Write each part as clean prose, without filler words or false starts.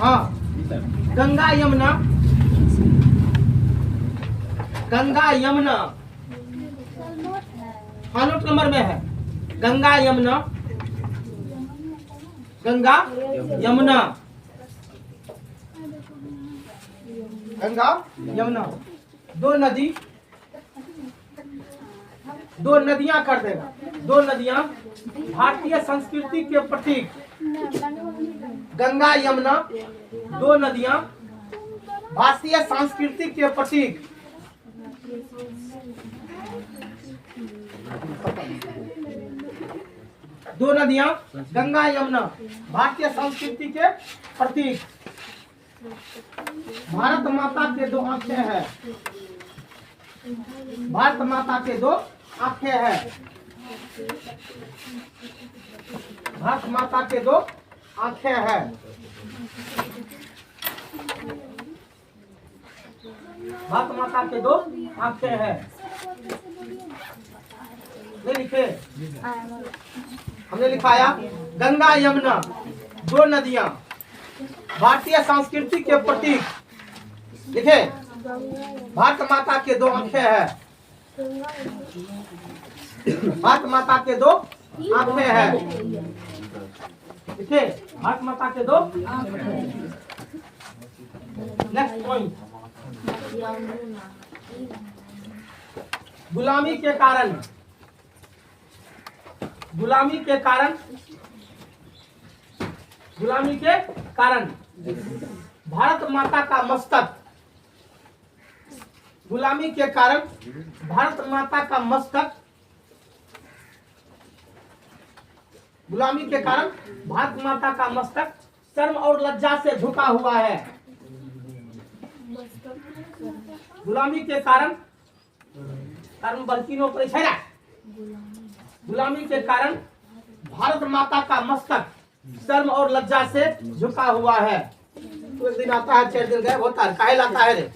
हाँ, गंगा यमुना, गंगा यमुना, हाँ note number में है। गंगा यमुना, गंगा यमुना, गंगा यमुना, दो नदी, दो नदियां कर देगा। दो नदियां भारतीय संस्कृति के प्रतीक। गंगा यमुना, दो नदियां भारतीय संस्कृति के प्रतीक। दो नदियां गंगा यमुना भारतीय संस्कृति के प्रतीक। भारत माता के दो आंखें हैं। भारत माता के दो आंखें हैं। भारत माता के दो आंखें हैं। भारत माता के दो आंखें हैं। नहीं लिखे? हमने लिखाया गंगा यमुना, दो नदियां भारतीय संस्कृति के प्रतीक। लिखे? भारत माता के दो आंखें हैं। भारत माता के दो आंखें हैं। लिखे? भारत माता के दो आंखें हैं। नेक्स्ट पॉइंट, गुलामी के कारण, गुलामी के कारण, गुलामी के कारण भारत माता का मस्तक, गुलामी के कारण भारत माता का मस्तक, गुलामी के कारण भारत माता का मस्तक शर्म और लज्जा से झुका हुआ है। गुलामी के कारण, कर्म बल्किनो परिचय, गुलामी के कारण भारत माता का मस्तक शर्म और लज्जा से झुका हुआ है। तो एक दिन आता है, 4 दिन गए होता है, काहे लाता है रे?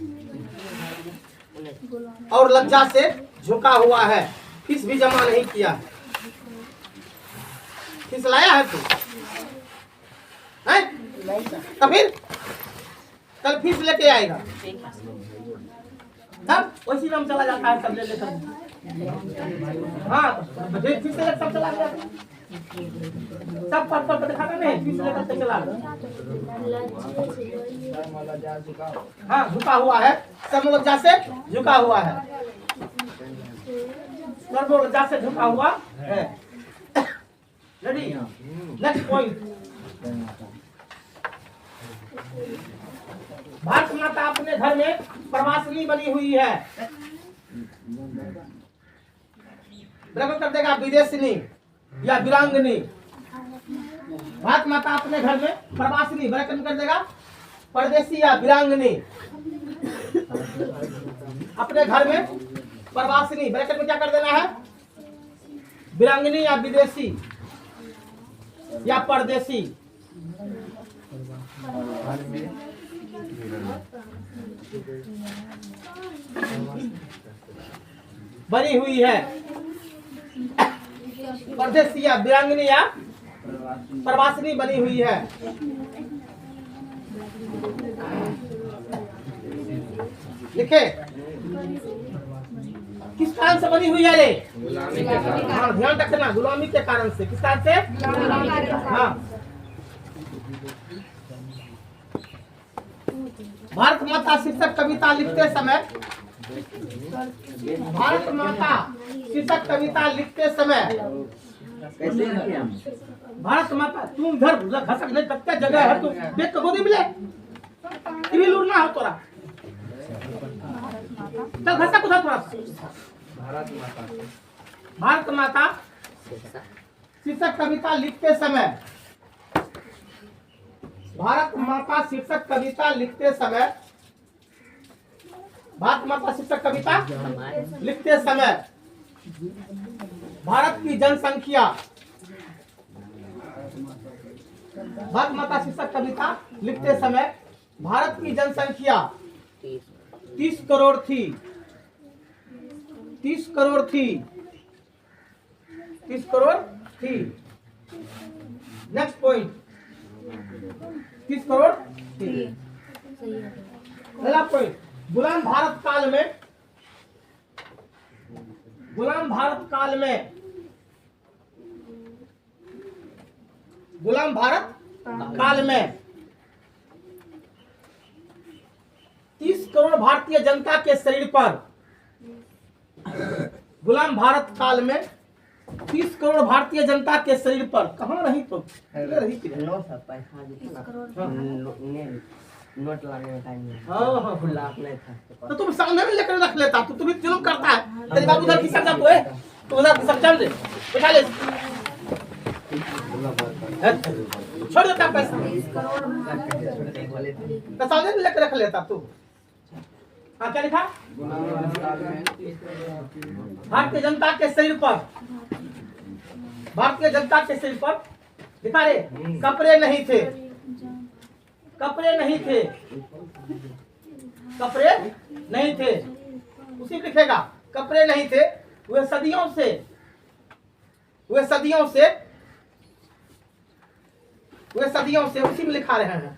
और लज्जा से झुका हुआ है। फीस भी जमा नहीं किया। फीस लाया है तू? है? तो फिर कल फीस लेके आएगा। तब उसी में चला जाता है, सब ले लेकर। हाँ, फीस लेकर सब चला गया। सब पर दिखाते नहीं, फीस लेकर से चला। हाँ, झुका हुआ है, सब लज्जा से झुका हुआ है। सब लज्जा से झुका हुआ है। रेडी? नेक्स्ट पॉइंट, भारत माता अपने घर में प्रवासिनी बनी हुई है। ब्रह्म कर देगा विदेशिनी या वीरांगनी। भारत माता अपने घर में प्रवासिनी, ब्रैकेट कर देगा परदेसी या वीरांगनी। अपने घर में प्रवासिनी, ब्रैकेट में क्या कर देना है? वीरांगनी या विदेशी या परदेसी। बनी हुई है। परदेसी या वीरांगनी या प्रवासिनी बनी हुई है। लिखे? किस कारण से बनी हुई है रे? हाँ, ध्यान रखना, गुलामी के कारण से। किस कारण से? हाँ, भारत माता शीर्षक कविता लिखते समय, भारत माता शीर्षक कविता लिखते समय, भारत माता, तुम घर घसक नहीं सकते, जगह है, तुम देख तो गोदी मिले इभी लूटना हो तोरा। चल घसक उधर थोड़ा सा। भारत माता शीर्षक कविता लिखते समय, भारत माता शीर्षक कविता लिखते समय, भारत माता शीर्षक कविता लिखते समय भारत की जनसंख्या, भारत माता शीर्षक कविता लिखते समय भारत की जनसंख्या 30 करोड़ थी। 30 करोड़ थी। 30 करोड़ थी। नेक्स्ट पॉइंट, 30 करोड़ पहला पॉइंट, गुलाम भारत काल में गुलाम भारत काल में 30 करोड़ भारतीय जनता के शरीर पर गुलाम भारत काल में 30 करोड़ भारतीय जनता के शरीर पर कहाँ रही तो रही थी नोट लाने में टाइम नहीं। हाँ खुला नहीं था तो तुम सामने में लेकर रख लेता, तो तुम्हें जुल्म करता है। तेरे बाबू उधर की समझा तो है, तो उधर की समझा दे, उठा ले, छोड़ देता पैसा, तो सामने में लेकर रख लेता तू। हाँ क्या लिखा? भारतीय जनता के शरीर पर, भारतीय जनता के शरीर पर दिखा रे, कपड़े नहीं थे, कपड़े नहीं थे, कपड़े नहीं थे, उसी में लिखेगा कपड़े नहीं थे। वे सदियों से उसी में लिखा रहे हैं।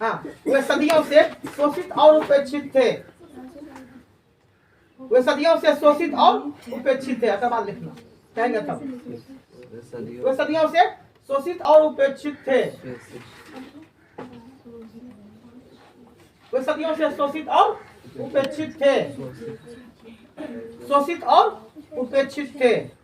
हाँ, वे सदियों से शोषित और उपेक्षित थे, वे सदियों से शोषित और उपेक्षित थे। अगर बात लिखना कहेंगे तब, वे सदियों से शोषित और उपेक्षित थे, वे सदियों से शोषित और उपेक्षित थे, शोषित और उपेक्षित थे।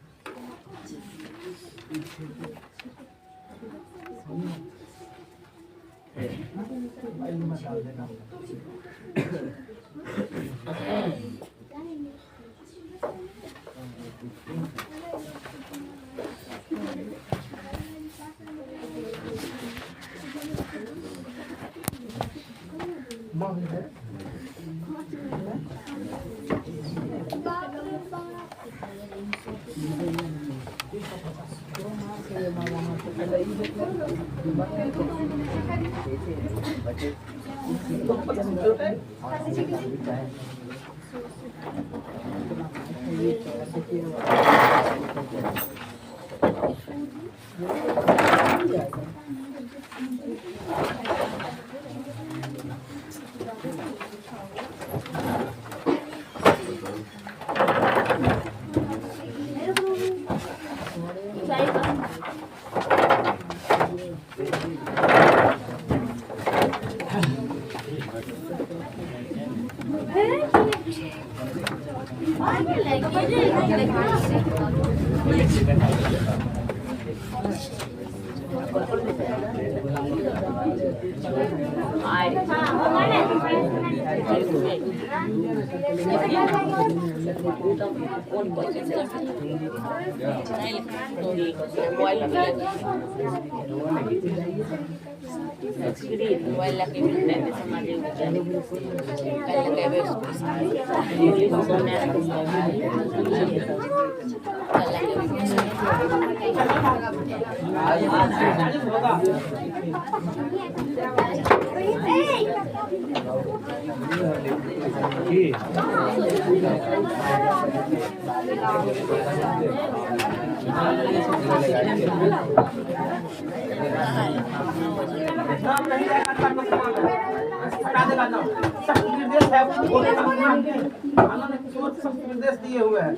निर्देश दिए हुए हैं,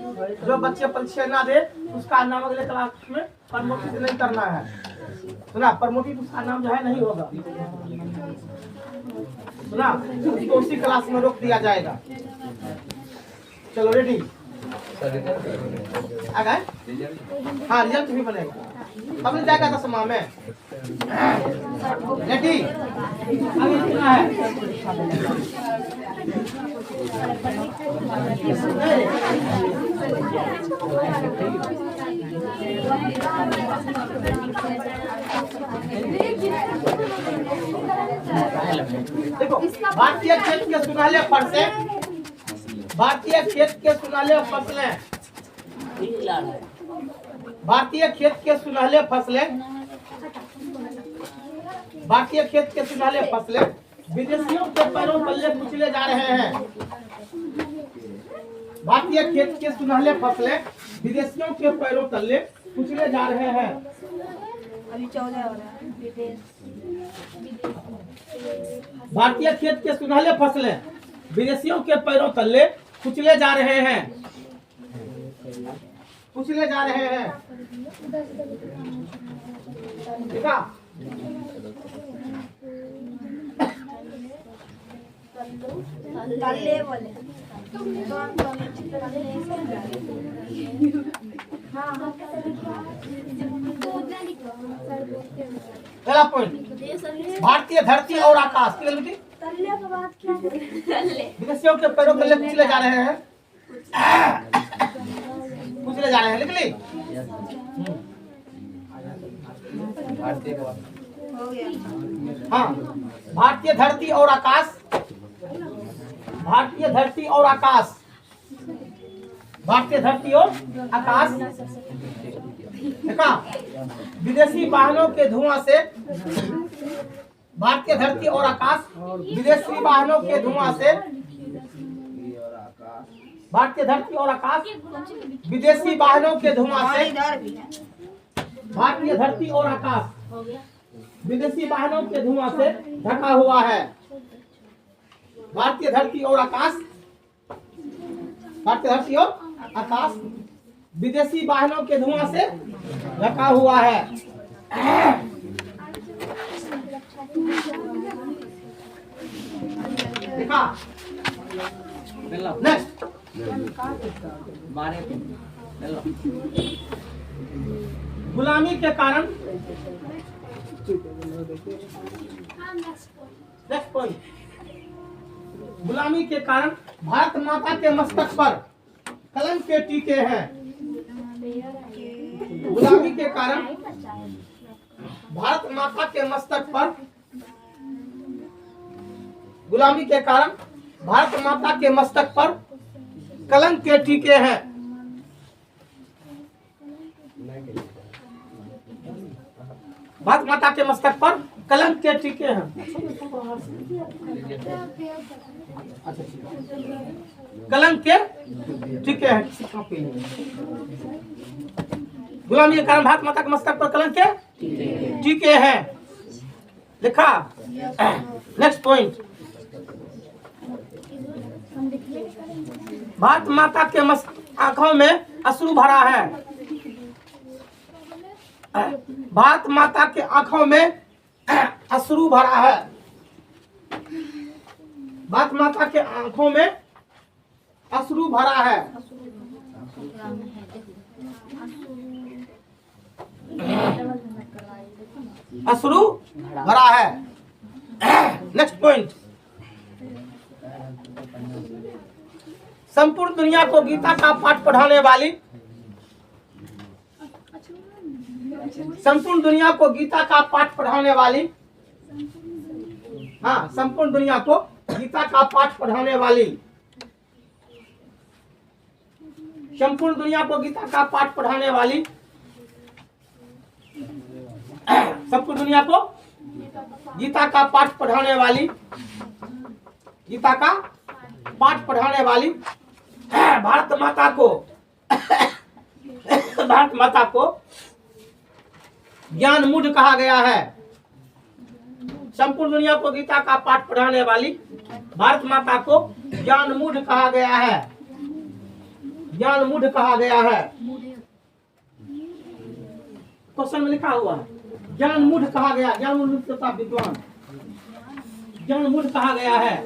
जो बच्चे परीक्षा ना दे उसका नाम अगले क्लास में प्रमोटित नहीं करना है। सुना, प्रमोटित उसका नाम जो है नहीं होगा। सुना, उसको उसी क्लास में रोक दिया जाएगा। चलो रेडी, आ गए? हाँ, रिजल्ट भी बनेगा, अब मिल जाएगा 10वां में। रेडी, आगे कितना है? देखो, भारतीय खेत के सुनहले फसलें, भारतीय खेत के सुनहले फसलें, भारतीय खेत के सुनहले फसलें, भारतीय खेत के सुनहले फसलें विदेशियों के पैरों तले कुचले जा रहे हैं। भारतीय खेत के सुनहले फसलें विदेशियों के पैरों तले कुचले जा रहे हैं। अभी 14 हो रहा है। भारतीय खेत के सुनहले फसलें विदेशियों के पैरों तले कुचले जा रहे हैं, कुचले जा रहे हैं। ठीक है, पहला पॉइंट, भारतीय धरती और आकाश विदेशियों के पैरों तले कुचले जा रहे हैं, कुचले जा रहे हैं। लिख ली? हाँ, भारतीय धरती और आकाश, भारतीय धरती और आकाश, भारतीय धरती और आकाश। देखा, विदेशी वाहनों के धुआं से, भारतीय धरती और आकाश विदेशी वाहनों के धुआं से, भारतीय धरती और आकाश विदेशी वाहनों के धुआं से, भारतीय धरती और आकाश विदेशी वाहनों के धुआं से ढका हुआ है। भारतीय धरती और आकाश, भारतीय धरती और आकाश विदेशी वाहनों के धुआं से ढका हुआ है। देखा? नेक्स्ट, गुलामी के कारण, नेक्स्ट पॉइंट, गुलामी के कारण भारत माता के मस्तक पर कलंक के टीके हैं। गुलामी के कारण भारत माता के मस्तक पर, गुलामी के कारण भारत माता के मस्तक पर कलंक के टीके हैं। भारत माता के मस्तक पर कलंक के टीके हैं। कलंक के टीके हैं। गुलामी के कारण भारत माता के मस्तक पर कलंक के टीके हैं। लिखा? नेक्स्ट पॉइंट, भारत माता के आंखों में अश्रु भरा है। भारत माता के आंखों में अश्रु भरा है। भारत माता के आंखों में अश्रु भरा है। अश्रु भरा है। नेक्स्ट पॉइंट, संपूर्ण दुनिया को गीता का पाठ पढ़ाने वाली, संपूर्ण दुनिया को गीता का पाठ पढ़ाने वाली, हाँ, संपूर्ण दुनिया को गीता का पाठ पढ़ाने वाली, संपूर्ण दुनिया को गीता का पाठ पढ़ाने वाली, संपूर्ण दुनिया को गीता का पाठ पढ़ाने वाली, गीता का पाठ पढ़ाने वाली भारत माता को, भारत माता को ज्ञान मूढ़ कहा गया है। संपूर्ण दुनिया को गीता का पाठ पढ़ाने वाली भारत माता को ज्ञान मूढ़ कहा गया है। ज्ञान मूढ़ कहा गया है। क्वेश्चन में लिखा हुआ है ज्ञान मूढ़ कहा गया। ज्ञान मूढ़ तथा विद्वान, ज्ञान मूढ़ कहा गया है।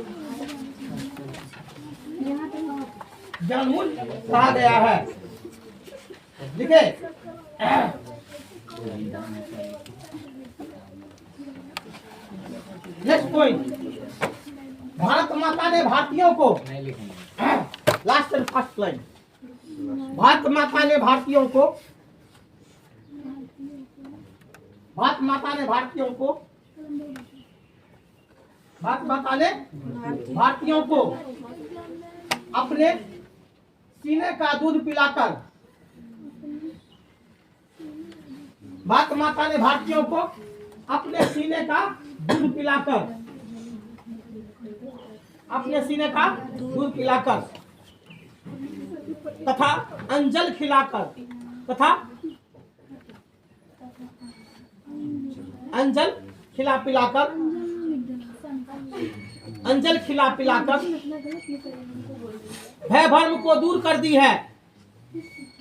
ज्ञान मूढ़ कहा गया है। लिखे? नेक्स्ट पॉइंट, भारत माता ने भारतीयों को, last and first line, Bharat माता ने भारतीयों को, भारत माता ने भारतीयों को, भारत माता ने भारतीयों को अपने सीने का दूध पिलाकर, भारत माता ने भारतीयों को अपने सीने का दूध पिलाकर, अपने सीने का दूध पिलाकर तथा अंजल खिलाकर, तथा अंजल खिला पिलाकर अंजल खिला पिलाकर भय भर्म को दूर कर दी है।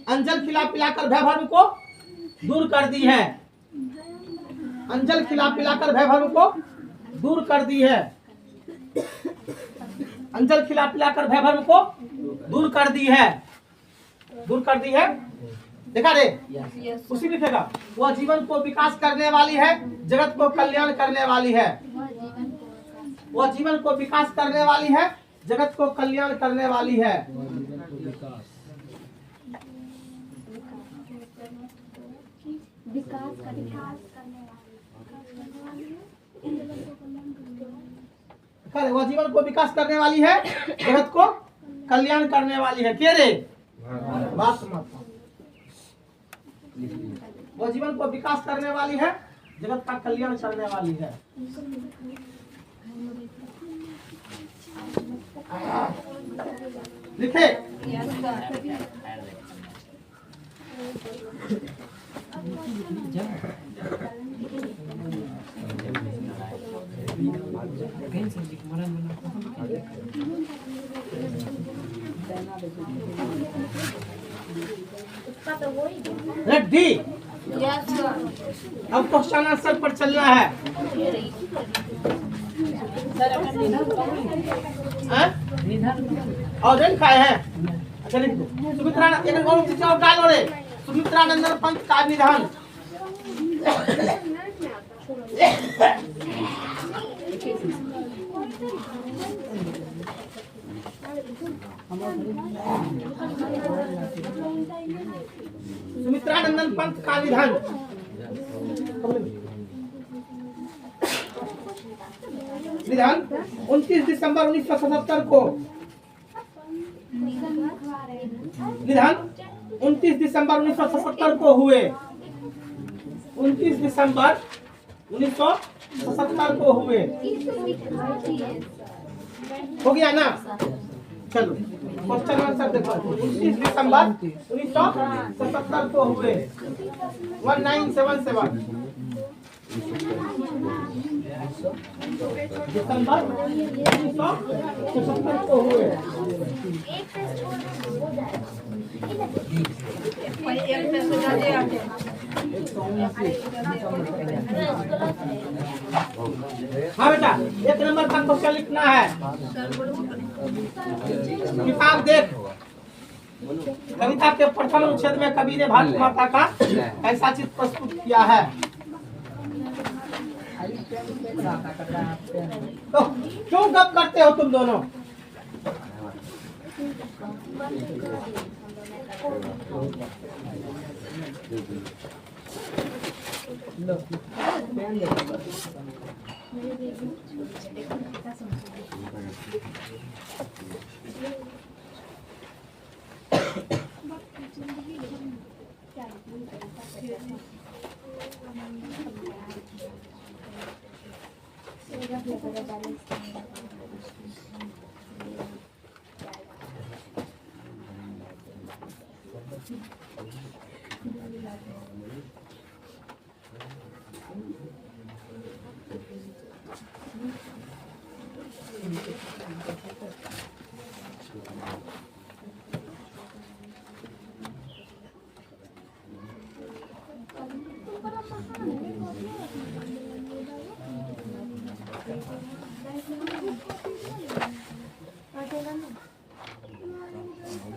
अंजल खिला पिलाकर भय भर्म को दूर कर दी है। अंजल खिला पिलाकर भय भर्म को दूर कर दी है। अंजल खिला पिलाकर भय भर्म को दूर कर दी है। दूर कर दी है, देखा रे, उसी लिखेगा। वह जीवन को विकास करने वाली है, जगत को कल्याण करने वाली है। वह जीवन को विकास करने वाली है, जगत को कल्याण करने वाली है। वह जीवन को विकास करने वाली है, जगत को कल्याण करने वाली है। के रे बात मत। वह जीवन को विकास करने वाली है, जगत का कल्याण करने वाली है। लिखे रेडी। अब क्वेश्चन आंसर पर चलना है। और खाए हैं। अच्छा लिख दो। सुमित्रा डालो रे। सुमित्रानंदन पंत का निधन। सुमित्रानंदन पंत का निधन। निधन 29 दिसंबर 1977 को। निधन 29 दिसंबर 1977 को हुए। 29 दिसंबर 1977 को हुए। हो गया ना? चलो क्वेश्चन आंसर देखो। 29 दिसंबर 1977 को हुए। 1977 दिसंबर 1977 को हुए। हाँ बेटा, 1 नंबर का क्वेश्चन लिखना है। किताब देख। कविता के प्रथम अनुच्छेद में कवि ने भारत माता का ऐसा चित्र प्रस्तुत किया है। तो क्यों गप करते हो तुम दोनों?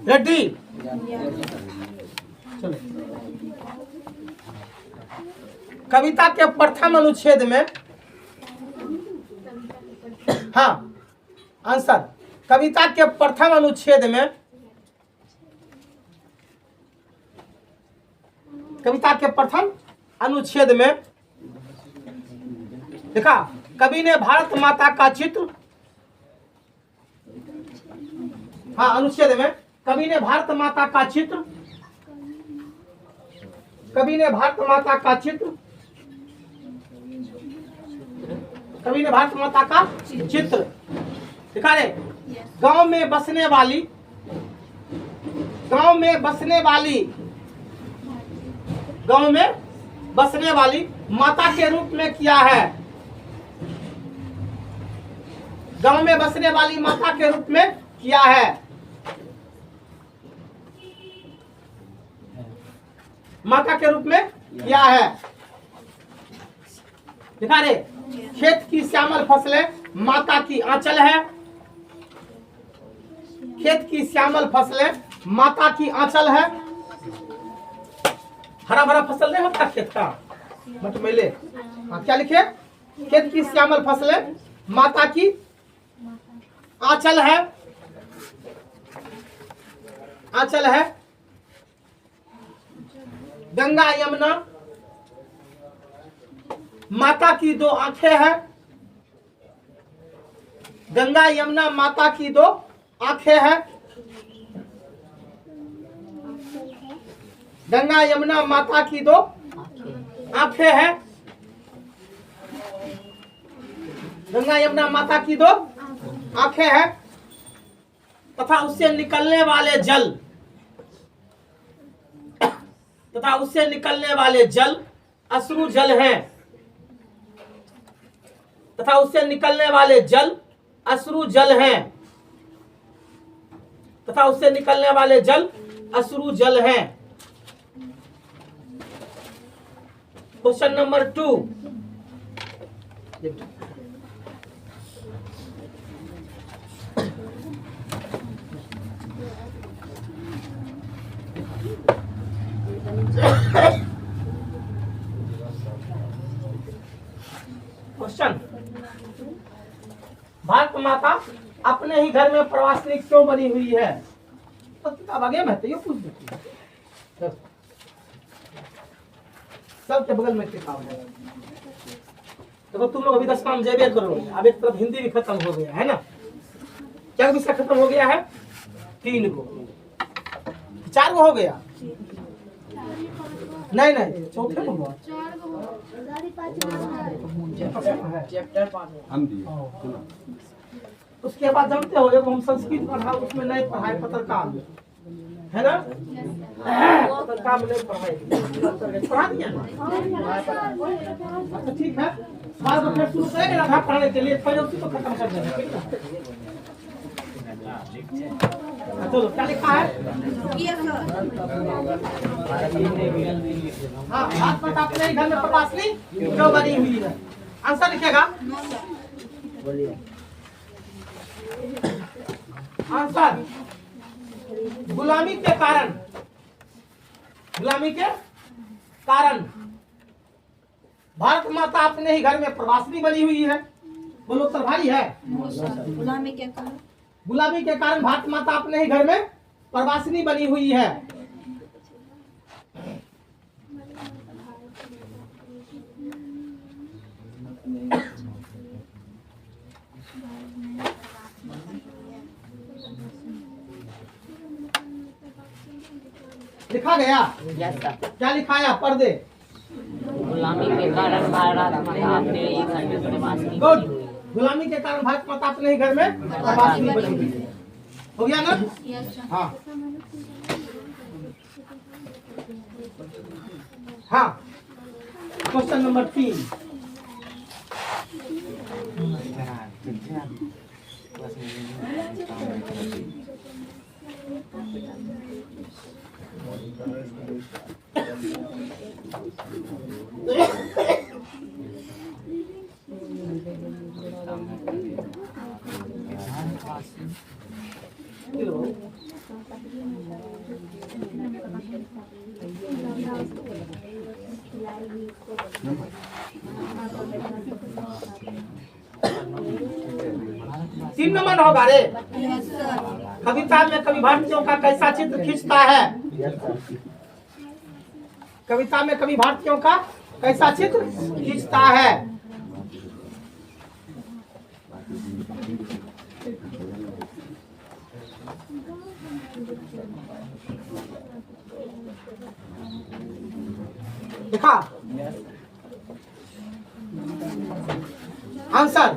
रेडी? चलो कविता के प्रथम अनुच्छेद में, हाँ आंसर, कविता के प्रथम अनुच्छेद में, कविता के प्रथम अनुच्छेद में देखा, कवि ने भारत माता का चित्र, हाँ अनुच्छेद में कवि ने भारत माता का चित्र, कवि ने भारत माता का चित्र, कवि ने भारत माता का चित्र दिखा रहे। गांव में बसने वाली, गांव में बसने वाली, गांव में बसने वाली माता के रूप में किया है। गांव में बसने वाली माता के रूप में किया है। माता के रूप में किया है। दिखा रहे, खेत की श्यामल फसलें माता की आंचल है। खेत की श्यामल फसलें माता की आंचल है। हरा भरा फसल नहीं होता खेत का, मत मैले। क्या लिखे? खेत की श्यामल फसलें माता की आंचल है। आंचल है। गंगा यमुना माता की दो आंखें हैं। गंगा यमुना माता की दो आंखें हैं। गंगा यमुना माता की दो आंखें हैं। गंगा यमुना माता की दो आंखें हैं तथा उससे निकलने वाले जल अश्रु जल हैं। तथा उससे निकलने वाले जल अश्रु जल हैं। तथा उससे निकलने वाले जल अश्रु जल हैं। Question number 2। क्वेश्चन, भारत माता अपने ही घर में प्रवासिनी क्यों बनी हुई है? तो किताब आगे में तो ये पूछ देती, सबके बगल में किताब है। देखो तुम लोग अभी 10वां में जेबे करोगे। अब एक तरफ हिंदी भी खत्म हो गया है ना। क्या विषय खत्म हो गया है? 3 गो, 4 गो हो गया। नहीं चौथे में हुआ। चैप्टर 5 हम दिए। उसके बाद जानते हो एगो हम संस्कृत पढ़ा, उसमें नहीं पढ़ाए पत्रकार है ना। पत्रकार में नहीं पढ़ाई, पढ़ा दिया ना। अच्छा ठीक है, बाद में फिर शुरू करेंगे ना पढ़ाने के लिए। पहले उसी को खत्म कर देंगे। चलो क्या लिखा है? हाँ, भारत माता अपने घर में प्रवासिनी क्यों बनी हुई है? आंसर लिखेगा। आंसर, गुलामी के कारण। गुलामी के कारण भारत माता अपने ही घर में प्रवासिनी बनी हुई है। बोलो उत्तर भारी है। गुलामी के कारण। गुलामी के कारण भारत माता अपने ही घर में प्रवासिनी बनी हुई है। लिखा गया? Yes sir. क्या लिखाया? पढ़ दे। गुलामी के कारण भारत माता अपने ही घर में प्रवासिनी गुड। गुलामी के कारण भारत माता अपने ही घर में प्रवासिनी बनी हुई है। हो गया ना? हाँ हाँ। Question number 3। तीन नंबर होगा रे। कविता में कवि भारतीयों का कैसा चित्र खींचता है? कविता में कवि भारतीयों का कैसा चित्र खींचता है? देखा? आंसर,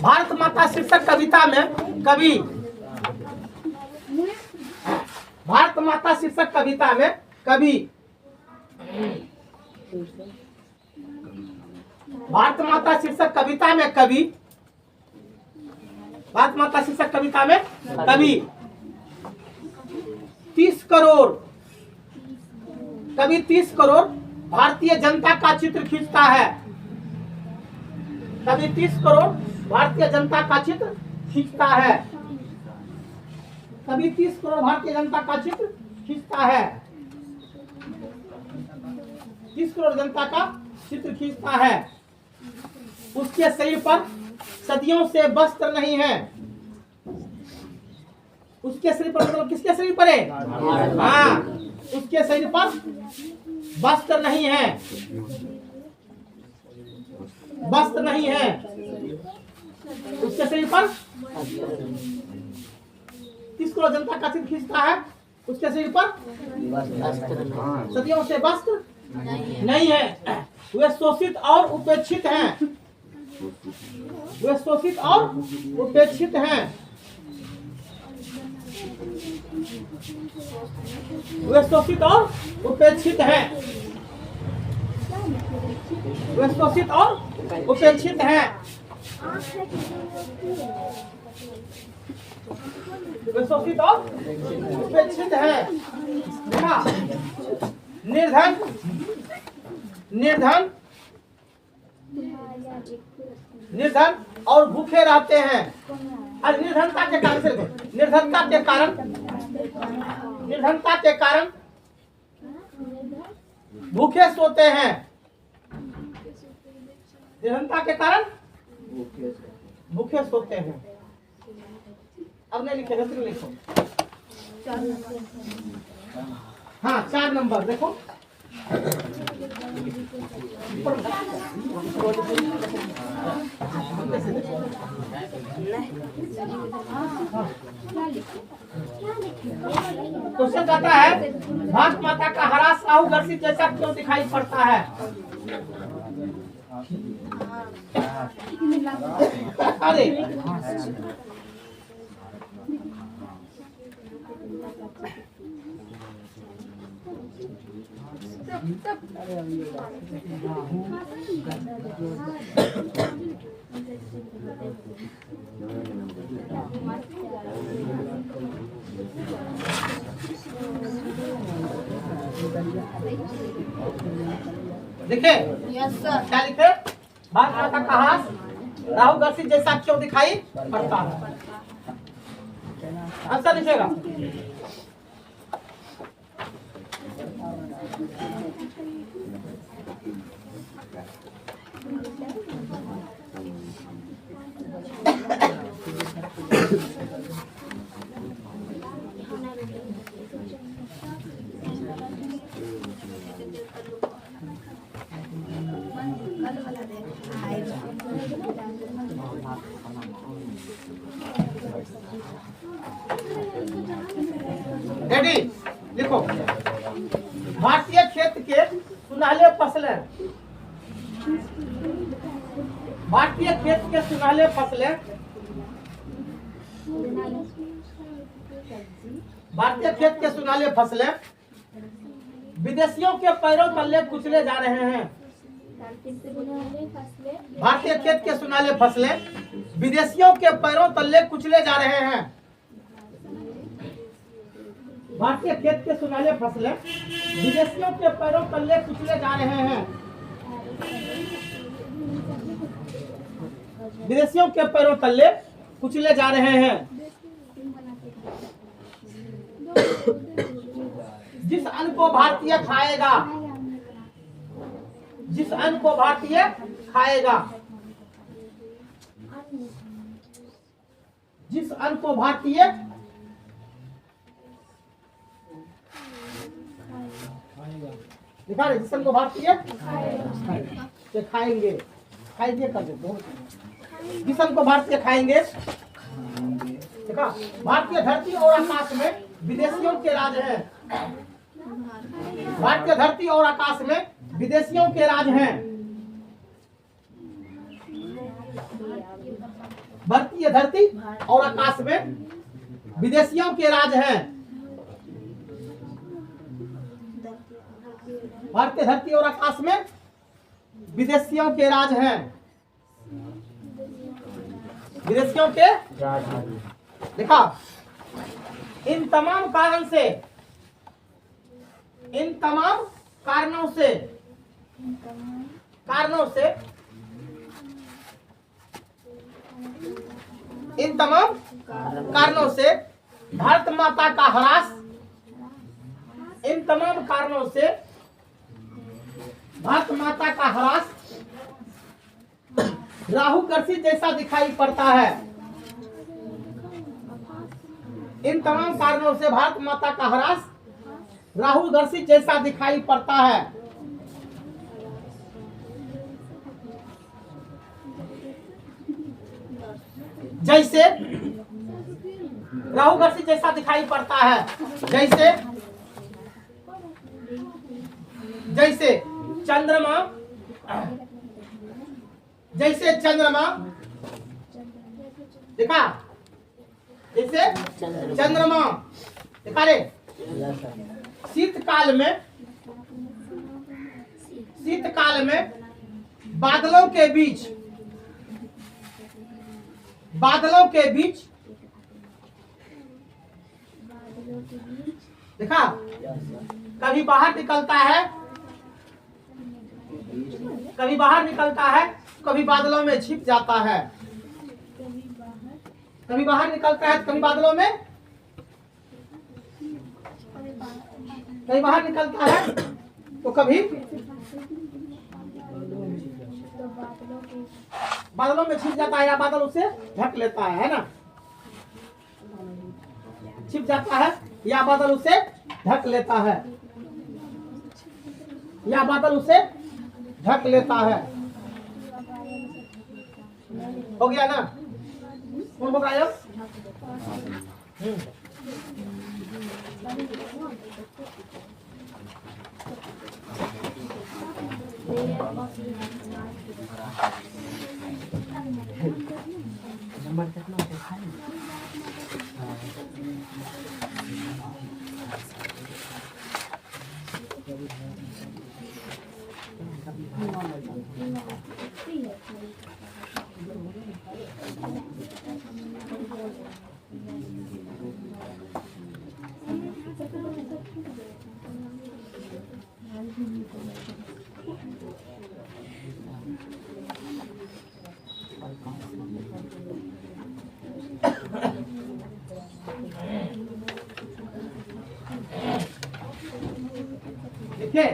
भारत माता शीर्षक कविता में कवि, भारत माता शीर्षक कविता में कवि, भारत माता शीर्षक कविता में कवि भारत माता शीर्षक कविता में कवि 30 करोड़ कवि 30 करोड़ भारतीय जनता का चित्र खींचता है। कवि 30 करोड़ भारतीय जनता का चित्र खींचता है। कवि 30 करोड़ भारतीय जनता का चित्र खींचता है। 30 करोड़ जनता का चित्र खींचता है। उसके शरीर पर सदियों से वस्त्र नहीं है। उसके शरीर पर मतलब किसके शरीर पर है? हाँ, उसके शरीर पर वस्त्र नहीं है। वस्त्र नहीं है उसके शरीर पर। 30 करोड़ जनता का चित्र खींचता है। उसके शरीर पर सदियों से वस्त्र नहीं है। वे शोषित और उपेक्षित हैं। वे शोषित और उपेक्षित हैं। वे शोषित और उपेक्षित हैं। वे शोषित और उपेक्षित हैं। वे शोषित और उपेक्षित हैं। निर्धन निर्धन निर्धन और भूखे रहते हैं। और निर्धनता के कारण निर्धनता के कारण भूखे सोते हैं। निर्धनता के कारण भूखे सोते हैं। अब नहीं लिखे, जल्दी लिखो। हाँ, 4 नंबर देखो। क्वेश्चन कहता है भारत माता का हरास राहु ग्रसित जैसा क्यों दिखाई पड़ता है? अरे देखे क्या लिखे? भारत माता का हास राहु ग्रसित जैसा क्यों दिखाई पड़ता है? आंसर लिखेगा। रेडी लिखो। भारतीय खेत के सुनहले फसलें। भारतीय खेत के सुनहले फसलें। भारतीय खेत के सुनहले फसलें विदेशियों के पैरों तले कुचले जा रहे हैं। भारतीय खेत के सुनहले फसलें विदेशियों के पैरों तले कुचले जा रहे हैं। भारतीय खेत के सुनहले फसलें विदेशियों के पैरों तले कुचले जा रहे हैं। विदेशियों के पैरों तले कुचले जा रहे हैं। जिस अन्न को भारतीय खाएगा, जिस अन्न को भारतीय खाएगा, जिस अन्न को भारतीय दिखा रहे, जिस अन्न को भारतीय खाएंगे, खाएंगे कर दो। जिस अन्न को भारतीय खाएंगे, देखा, भारतीय धरती और आकाश में विदेशियों के राज हैं। भारतीय धरती और आकाश में विदेशियों के राज हैं। भारतीय धरती और आकाश में विदेशियों के राज हैं। भारतीय धरती और आकाश में विदेशियों के राज हैं। विदेशियों के देखा, इन तमाम कारणों से इन तमाम कारणों से इन तमाम कारणों से भारत माता का ह्रास, इन तमाम कारणों से भारत माता का ह्रास राहु ग्रसित जैसा दिखाई पड़ता है। इन तमाम कारणों से भारत माता का ह्रास राहु ग्रसित जैसा दिखाई पड़ता है। जैसे राहु ग्रसित जैसा दिखाई पड़ता है, जैसे चंद्रमा, देखा, जैसे चंद्रमा देखा रे, शीतकाल में बादलों के बीच देखा, कभी बाहर निकलता है, कभी बादलों में छिप जाता है, कभी बाहर निकलता है, कभी बादलों में, कभी बाहर निकलता है तो कभी बादलों में छिप जाता है, या बादल उसे ढक लेता है ना, छिप जाता है या बादल उसे ढक लेता है, या बादल उसे ढक लेता है। हो गया ना? कौन होगा ये? ठीक है?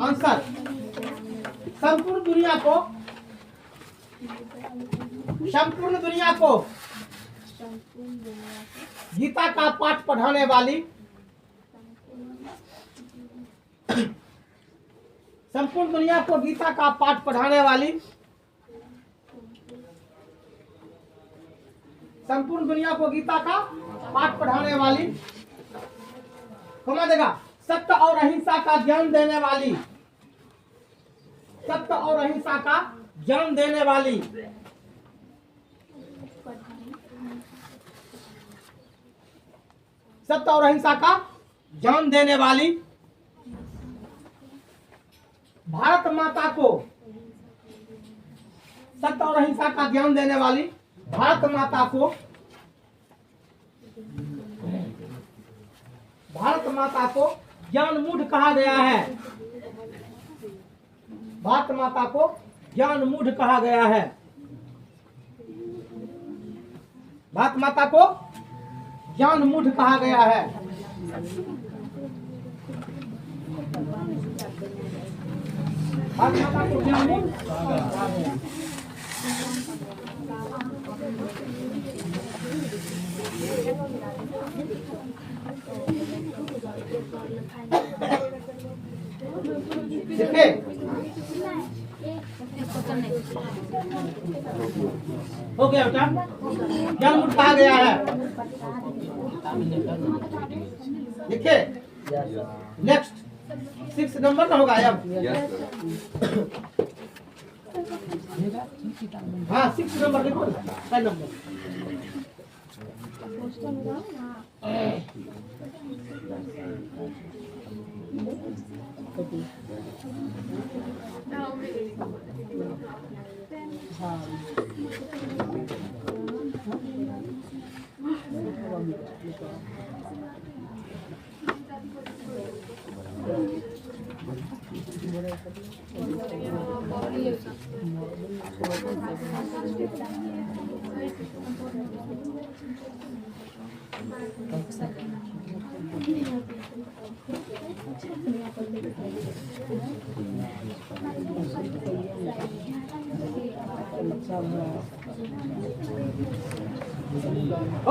आंसर, संपूर्ण दुनिया को गीता का पाठ पढ़ाने वाली, संपूर्ण दुनिया को गीता का पाठ पढ़ाने वाली, संपूर्ण दुनिया को गीता का पाठ पढ़ाने वाली, समझ देगा, सत्य और अहिंसा का ज्ञान देने वाली, सत्य और अहिंसा का ज्ञान देने वाली, सत्य और अहिंसा का ज्ञान देने वाली, भारत माता को सत्य और अहिंसा का ज्ञान देने वाली भारत माता को, भारत माता को ज्ञान मूढ़ कहा गया है, भारत माता को ज्ञान मूढ़ कहा गया है, भारत माता को ज्ञान मूढ़ कहा गया है। भारत माता को ज्ञान मूढ़ कहा गया है। देखिए, हो गया बेटा, ज्ञान मूढ़ कहा गया है। देखिए नेक्स्ट 6 नंबर का होगा अब। हाँ 6 नंबर देखो, 5 नंबर हो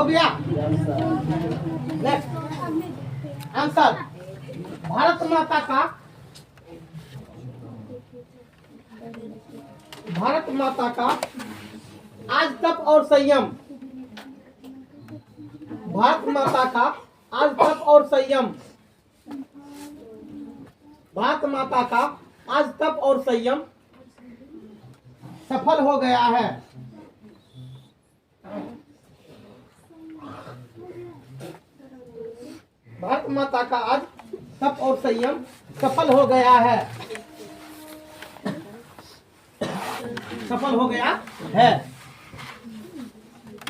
गया। नेक्स्ट आंसर, भारत माता का आज तप और संयम, भारत माता का आज तप और संयम, भारत माता का आज तप और संयम सफल हो गया है। भारत माता का आज तप और संयम सफल हो गया है, सफल हो गया है,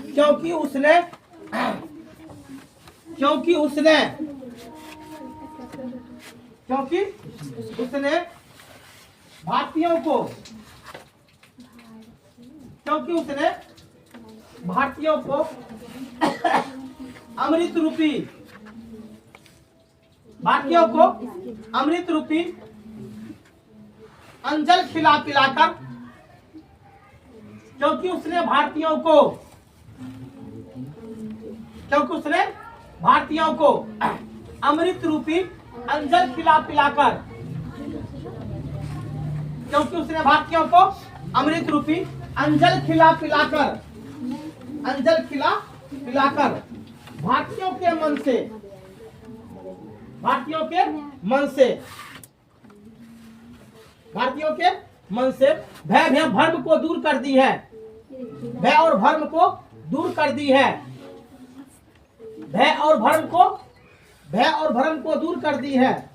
क्योंकि उसने भारतीयों को अमृत रूपी अंजल खिला पिलाकर, क्योंकि उसने भारतीयों को अमृत रूपी अंजल खिला पिलाकर, क्योंकि उसने भारतीयों को अमृत रूपी अंजल खिला पिलाकर भारतीयों के मन से भय भ्रम को दूर कर दी है, भय और भ्रम को दूर कर दी है, भय और भ्रम को दूर कर दी है,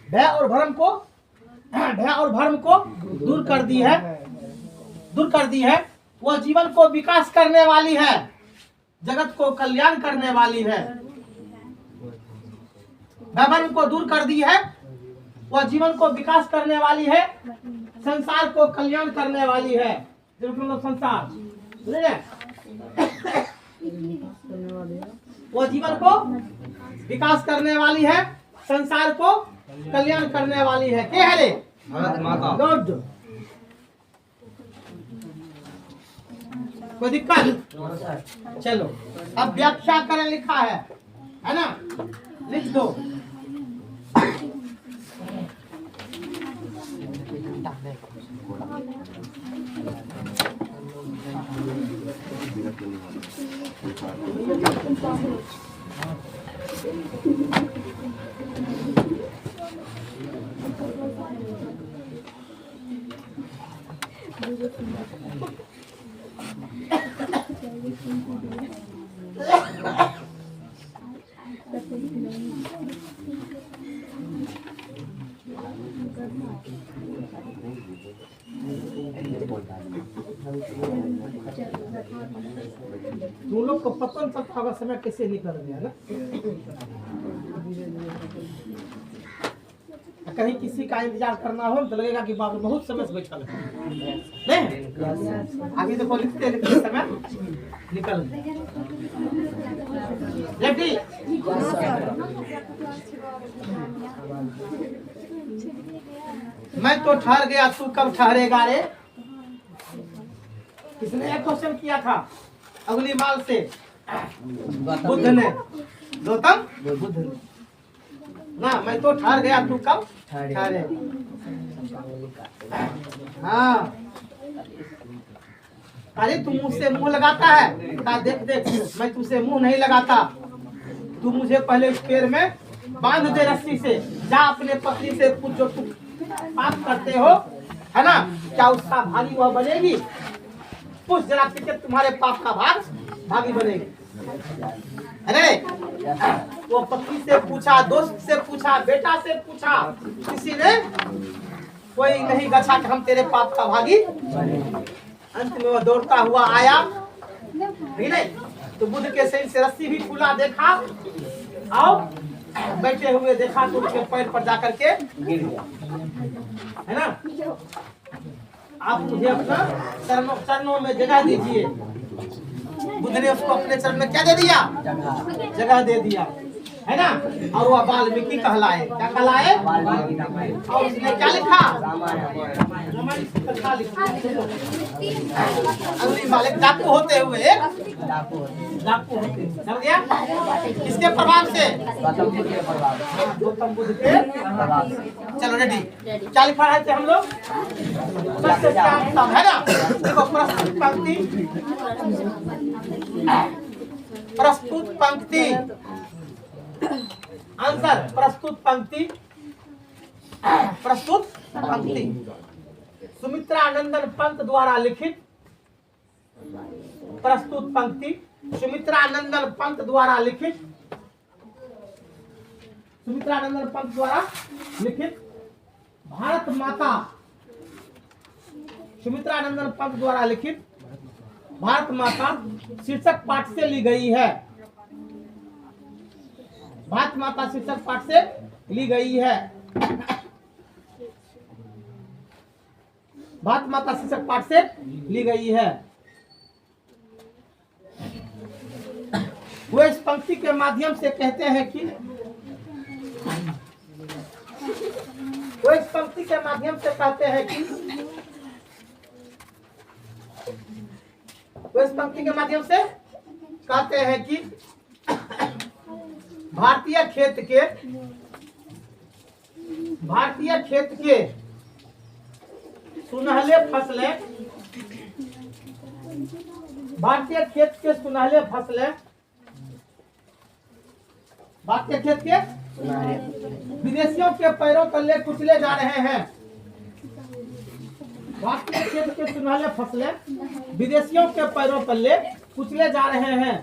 भय और भ्रम को दूर कर दी है। वह जीवन को विकास करने वाली है, जगत को कल्याण करने वाली है। भय भ्रम को दूर कर दी है, वह जीवन को विकास करने वाली है, संसार को कल्याण करने वाली है। संसार वो जीवन को विकास करने वाली है, संसार को कल्याण करने वाली है। क्या है रे? भारत माता। गुड। कोई दिक्कत? चलो अब व्याख्या करें, लिखा है ना, लिख दो। तुम लोग को पता नहीं चलता होगा समय कैसे निकल गया ना। कहीं किसी का इंतजार करना हो तो लगेगा कि बाप बहुत समय से बैठा है। नहीं आगे देखो, लिखते समय निकल लेफ्टी। मैं तो ठहर गया, तू कब ठहरेगा रे? किसने एक क्वेश्चन किया था अगली माल से? बुद्ध ने, गौतम बुद्ध ने ना। मैं तो ठहर गया, तू कब ठहरे? हाँ, अरे तू मुझसे मुंह लगाता है, देख देख मैं तुझसे मुंह नहीं लगाता। तू मुझे पहले इस पैर में बांध दे रस्सी से, जा अपने पत्नी से पूछ जो तुम पाप करते हो, है ना, क्या उसका भागी वह बनेगी? पूछ जरा कि तुम्हारे पाप का भागी बनेगी। अरे वो पत्नी से पूछा, दोस्त से पूछा, बेटा से पूछा, किसी ने कोई नहीं गछा कि हम तेरे पाप का भागी। अंत में वो दौड़ता हुआ आया, ठीक नहीं, तो बुद्ध के शरीर से रस्सी भी खुला देखा और बैठे हुए देखा तो उसके पैर पर जाकर के गिर गया, है ना। आप मुझे अपना चरणों में जगह दीजिए। बुद्ध ने उसको अपने चरण में क्या दे दिया? जगह दे दिया, है ना। और वह वाल्मीकि कहलाए, क्या कहलाए? और उसने क्या लिखा? रामायण की कथा लिखी। अगली मालिक डाकू होते हुए, डाकू होते, समझ गया? किसके प्रभाव से? गौतम बुद्ध के प्रभाव से। चलो रेडी, क्या लिखा है हम लोग? है ना। देखो प्रस्तुत पंक्ति, प्रस्तुत पंक्ति, आंसर प्रस्तुत पंक्ति, प्रस्तुत पंक्ति सुमित्रानंदन पंत द्वारा लिखित। प्रस्तुत पंक्ति सुमित्रानंदन पंत द्वारा लिखित, सुमित्रानंदन पंत द्वारा लिखित भारत माता, सुमित्रानंदन पंत द्वारा लिखित भारत माता शीर्षक पाठ से ली गई है। भारत माता शीर्षक पाठ से ली गई है। भारत माता शीर्षक पाठ से ली गई है। वो इस पंक्ति के माध्यम से कहते हैं कि, वो इस पंक्ति के माध्यम से कहते हैं कि, वो इस पंक्ति के माध्यम से कहते हैं कि भारतीय खेत के, भारतीय खेत के सुनहले फसलें, भारतीय खेत के सुनहले फसलें, भारतीय खेत के विदेशियों के पैरों तले कुचले जा रहे हैं। भारतीय खेत के सुनहले फसलें विदेशियों के पैरों तले कुचले जा रहे हैं।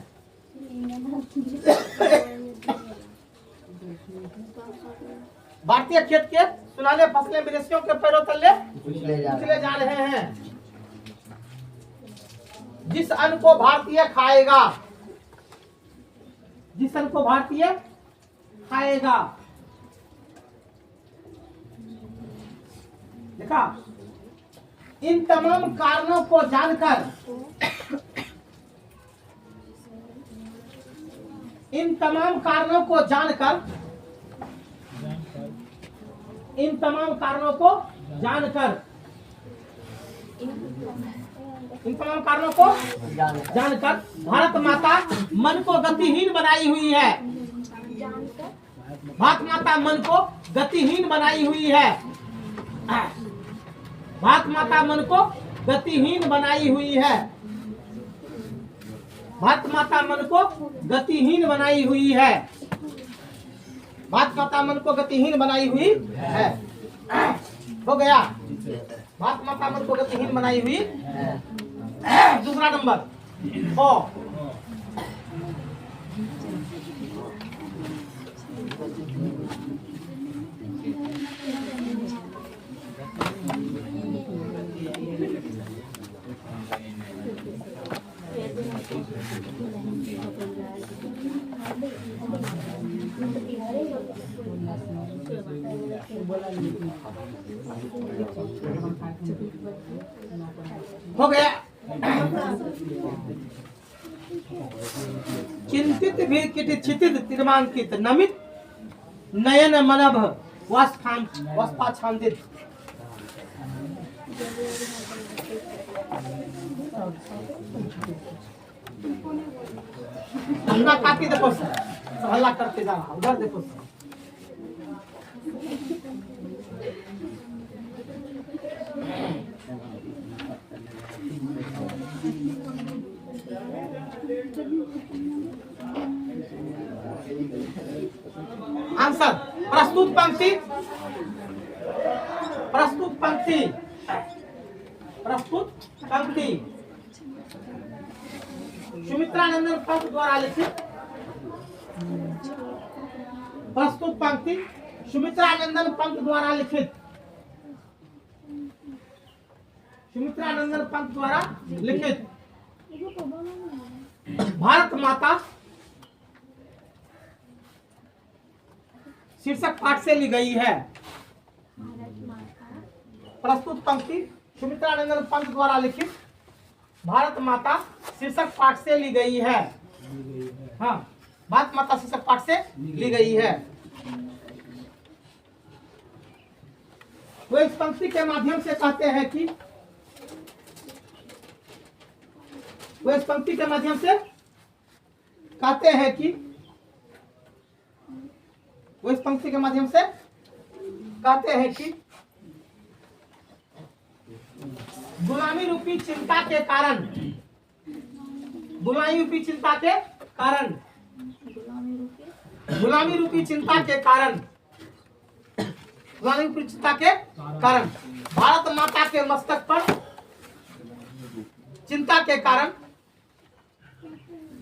भारतीय खेत के सुनहले फसलें विदेशियों के पैरों तले कुचले जा रहे हैं। जिस अन्न को भारतीय खाएगा, जिस अन्न को भारतीय खाएगा, देखा, इन तमाम कारणों को जानकर, इन तमाम कारणों को जानकर, इन तमाम कारणों को जानकर, इन तमाम कारणों को जानकर भारत माता मन को गतिहीन बनाई हुई है। भारत माता मन को गतिहीन बनाई हुई है। भारत माता मन को गतिहीन बनाई हुई है। भारत माता मन को गतिहीन बनाई हुई है। भारत माता मन को गतिहीन बनाई हुई है। हो गया, भारत माता मन को गतिहीन बनाई हुई। दूसरा नंबर ओ, हो गया। चिंतित भी क्षितित तीर्मांकित नमित नयन मनभ वस्पाछांदित। अपना काटी देखो, हल्ला करते जा रहा, उधर देखो। आंसर प्रस्तुत पंक्ति, प्रस्तुत पंक्ति, प्रस्तुत पंक्ति सुमित्रानंदन पंत द्वारा लिखित प्रस्तुत पंक्ति सुमित्रा नंदन पंत द्वारा लिखित। सुमित्रा नंदन पंत द्वारा लिखित भारत माता शीर्षक पाठ से ली गई है। प्रस्तुत पंक्ति सुमित्रा नंदन पंत द्वारा लिखित भारत माता शीर्षक पाठ से ली गई है। हाँ, भारत माता शीर्षक पाठ से ली गई है। वो इस पंक्ति के माध्यम से कहते हैं कि वो इस पंक्ति के माध्यम से कहते हैं कि वो इस पंक्ति के माध्यम से कहते हैं कि गुलामी रूपी चिंता के कारण, गुलामी रूपी चिंता के कारण, गुलामी रूपी चिंता के कारण, गुलामी रूपी चिंता के कारण भारत माता के मस्तक पर चिंता के कारण,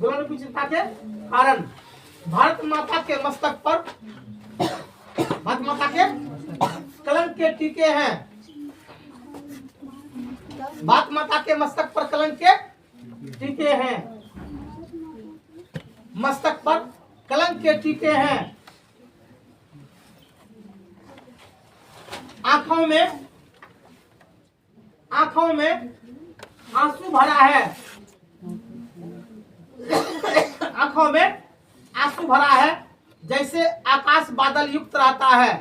गुलामी रूपी चिंता के कारण भारत माता के मस्तक पर, भारत माता के कलंक के टीके हैं। भारत माता के मस्तक पर कलंक के टीके हैं। मस्तक पर कलंक के टीके हैं। आंखों में आंसू भरा है। आंखों में आंसू भरा है जैसे आकाश बादल युक्त रहता है।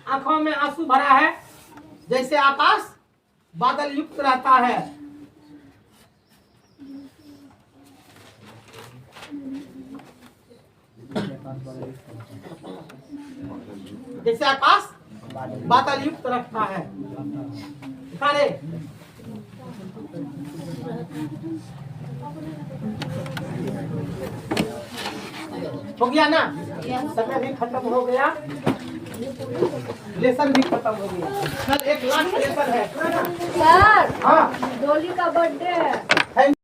आंखों में आंसू भरा है जैसे आकाश बादल युक्त रहता है। जैसे आकाश बादल युक्त रखता है। सारे हो गया ना? समय भी खत्म हो गया, लेसन भी खत्म हो गया। कल एक लास्ट लेसन है। सर, हाँ, डोली का बर्थडे है।